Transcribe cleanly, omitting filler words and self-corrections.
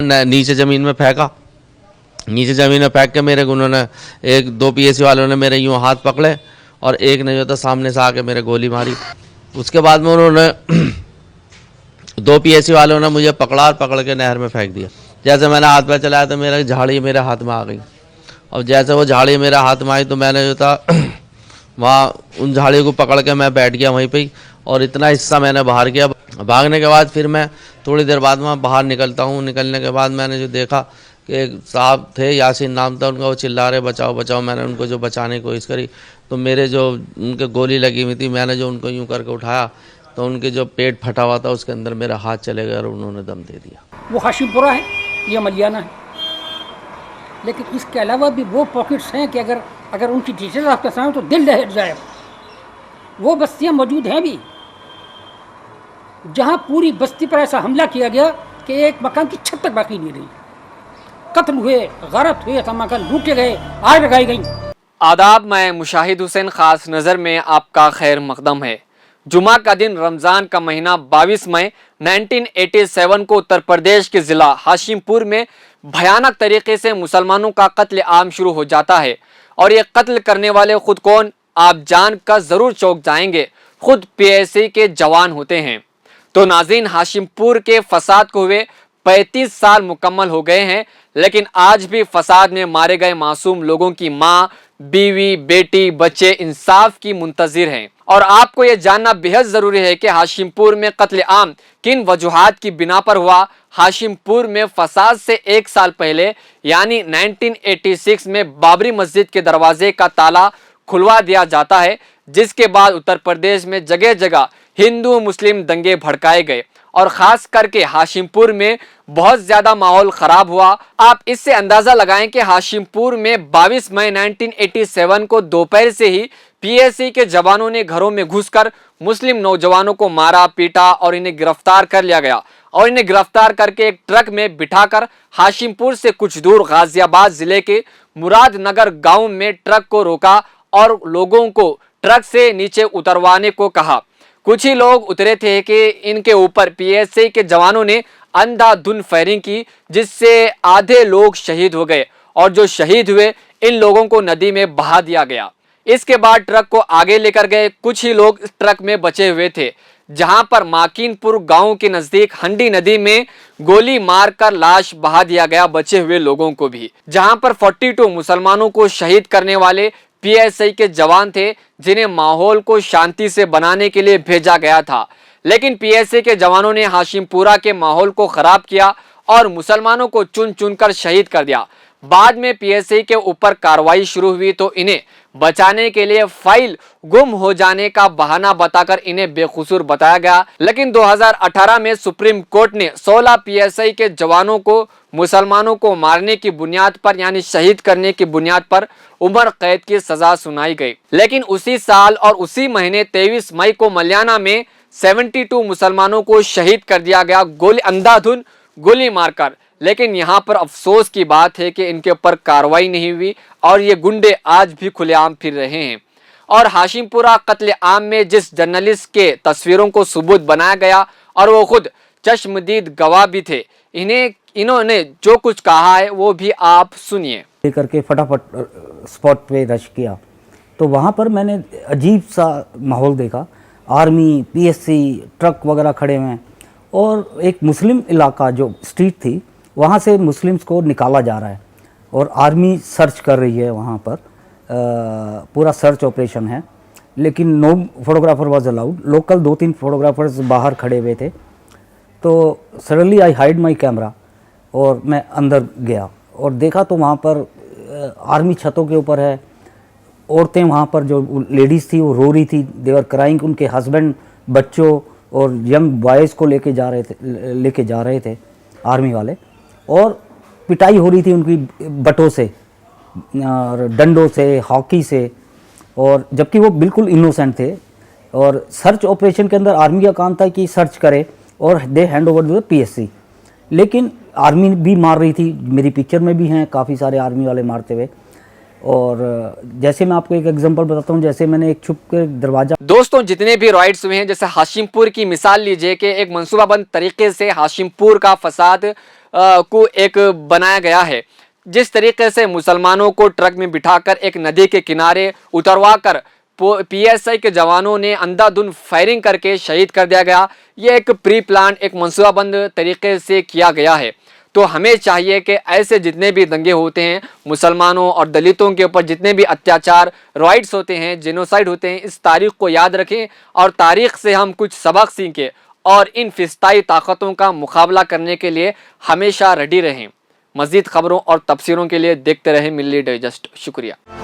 नीचे ज़मीन में फेंका, नीचे ज़मीन में फेंक के मेरे उन्होंने एक दो पीएसी वालों ने मेरे यूँ हाथ पकड़े और एक ने जो था सामने से आके मेरे गोली मारी। उसके बाद में उन्होंने दो पीएसी वालों ने मुझे पकड़ा और पकड़ के नहर में फेंक दिया। जैसे मैंने हाथ पे चलाया तो मेरा झाड़ी मेरे हाथ में आ गई, और जैसे वो झाड़ी मेरे हाथ में आई तो मैंने जो था वहाँ उन झाड़ी को पकड़ के मैं बैठ गया वहीं पे ही, और इतना हिस्सा मैंने बाहर किया। भागने के बाद फिर मैं थोड़ी देर बाद वहाँ बाहर निकलता हूँ। निकलने के बाद मैंने जो देखा कि एक साहब थे, यासीन नाम था उनका, वो चिल्ला रहे बचाओ बचाओ। मैंने उनको जो बचाने की कोशिश करी तो मेरे जो उनके गोली लगी हुई थी, मैंने जो उनको यूँ करके उठाया तो उनके जो पेट फटा हुआ था उसके अंदर मेरा हाथ चले गया और उन्होंने दम दे दिया। वो हाशिमपुरा है, ये मलियाना है, लेकिन इसके अलावा भी वो पॉकेट्स हैं कि अगर उनकी डिटेल्स आपके सामने तो दिल दहल जाए। वो बस्तियां मौजूद हैं भी जहां पूरी बस्ती पर ऐसा हमला किया गया कि एक मकान की छत तक बाकी नहीं रही। कत्ल हुए, गारत हुए, मकान लूटे गए, आग लगाई गई। आदाब, मैं मुशाहिद हुसैन खास नज़र में आपका खैर मकदम है। जुमा का दिन, रमज़ान का महीना 22 मई 1987 को उत्तर प्रदेश के ज़िला हाशिमपुर में भयानक तरीके से मुसलमानों का कत्ल आम शुरू हो जाता है। और ये कत्ल करने वाले खुद कौन, आप जान कर ज़रूर चौंक जाएंगे। खुद पीएसी के जवान होते हैं। तो नाज़रीन, हाशिमपुर के फसाद को हुए 35 साल मुकम्मल हो गए हैं, लेकिन आज भी फसाद में मारे गए मासूम लोगों की माँ, बीवी, बेटी, बच्चे इंसाफ की मुंतजिर हैं। और आपको ये जानना बेहद ज़रूरी है कि हाशिमपुर में कत्ल आम किन वजूहात की बिना पर हुआ। हाशिमपुर में फसाद से 1 साल पहले यानी 1986 में बाबरी मस्जिद के दरवाजे का ताला खुलवा दिया जाता है, जिसके बाद उत्तर प्रदेश में जगह जगह हिंदू मुस्लिम दंगे भड़काए गए और ख़ास करके हाशिमपुर में बहुत ज़्यादा माहौल ख़राब हुआ। आप इससे अंदाज़ा लगाएं कि हाशिमपुर में 22 मई 1987 को दोपहर से ही पीएसी के जवानों ने घरों में घुसकर मुस्लिम नौजवानों को मारा, पीटा और इन्हें गिरफ्तार कर लिया गया। और इन्हें गिरफ्तार करके एक ट्रक में बिठाकर हाशिमपुर से कुछ दूर गाजियाबाद ज़िले के मुरादनगर गाँव में ट्रक को रोका और लोगों को ट्रक से नीचे उतरवाने को कहा। कुछ ही लोग उतरे थे कि इनके ऊपर पीएसए के जवानों ने अंधाधुंध फायरिंग की, जिससे आधे लोग शहीद हो गए और जो शहीद हुए इन लोगों को नदी में बहा दिया गया। इसके बाद ट्रक को आगे लेकर गए। कुछ ही लोग इस ट्रक में बचे हुए थे, जहां पर माकिनपुर गांव के नजदीक हंडी नदी में गोली मारकर लाश बहा दिया गया बचे हुए लोगों को भी, जहां पर 42 मुसलमानों को शहीद करने वाले पीएसआई के जवान थे, जिन्हें माहौल को शांति से बनाने के लिए भेजा गया था। लेकिन पीएसए के जवानों ने हाशिमपुरा के माहौल को खराब किया और मुसलमानों को चुन चुनकर शहीद कर दिया। बाद में पीएसए के ऊपर कार्रवाई शुरू हुई तो इन्हें बचाने के लिए फाइल गुम हो जाने का बहाना बताकर इन्हें बेकसूर बताया गया। लेकिन 2018 में सुप्रीम कोर्ट ने 16 पीएसआई के जवानों को मुसलमानों को मारने की बुनियाद पर यानी शहीद करने की बुनियाद पर उम्र कैद की सजा सुनाई गई। लेकिन उसी साल और उसी महीने 23 मई को मलियाना में 72 मुसलमानों को शहीद कर दिया गया अंधाधुंध गोली मारकर। लेकिन यहाँ पर अफसोस की बात है कि इनके ऊपर कार्रवाई नहीं हुई और ये गुंडे आज भी खुलेआम फिर रहे हैं। और हाशिमपुरा कत्ले आम में जिस जर्नलिस्ट के तस्वीरों को सबूत बनाया गया और वो खुद चश्मदीद गवाह भी थे, इन्होंने जो कुछ कहा है वो भी आप सुनिए। लेकर के फटाफट स्पॉट पे रश किया तो वहाँ पर मैंने अजीब सा माहौल देखा। आर्मी, पीएससी, ट्रक वगैरह खड़े हुए हैं और एक मुस्लिम इलाका जो स्ट्रीट थी वहाँ से मुस्लिम्स को निकाला जा रहा है और आर्मी सर्च कर रही है वहाँ पर। पूरा सर्च ऑपरेशन है, लेकिन no photographer was allowed. Local 2-3 photographers बाहर खड़े हुए थे। तो suddenly I hide my camera और मैं अंदर गया और देखा तो वहाँ पर आर्मी छतों के ऊपर है। औरतें वहाँ पर जो लेडीज़ थी वो रो रही थी, देवर क्राइंग। उनके हस्बैंड, बच्चों और यंग बॉयज़ को लेके जा रहे थे आर्मी वाले, और पिटाई हो रही थी उनकी बटों से और डंडों से, हॉकी से, और जबकि वो बिल्कुल इनोसेंट थे। और सर्च ऑपरेशन के अंदर आर्मी का काम था कि सर्च करे और they hand over to the PSC. लेकिन आर्मी भी मार रही थी, मेरी पिक्चर में भी हैं काफ़ी सारे आर्मी वाले मारते हुए। और जैसे मैं आपको एक एग्जांपल बताता हूँ, जैसे मैंने एक छुप के दरवाज़ा, दोस्तों जितने भी राइट्स हुए हैं, जैसे हाशिमपुर की मिसाल लीजिए कि एक मंसूबाबंद तरीके से हाशिमपुर का फसाद को एक बनाया गया है। जिस तरीके से मुसलमानों को ट्रक में बिठाकर एक नदी के किनारे उतरवा कर पीएसआई के जवानों ने अंधाधुंध फायरिंग करके शहीद कर दिया गया, ये एक प्री प्लान, एक मंसूबाबंद तरीके से किया गया है। तो हमें चाहिए कि ऐसे जितने भी दंगे होते हैं, मुसलमानों और दलितों के ऊपर जितने भी अत्याचार, राइट्स होते हैं, जेनोसाइड होते हैं, इस तारीख को याद रखें और तारीख से हम कुछ सबक सीखें और इन फिस्ताई ताकतों का मुकाबला करने के लिए हमेशा रेडी रहें। मज़ीद खबरों और तफसीरों के लिए देखते रहें मिल्ली डाइजेस्ट। शुक्रिया।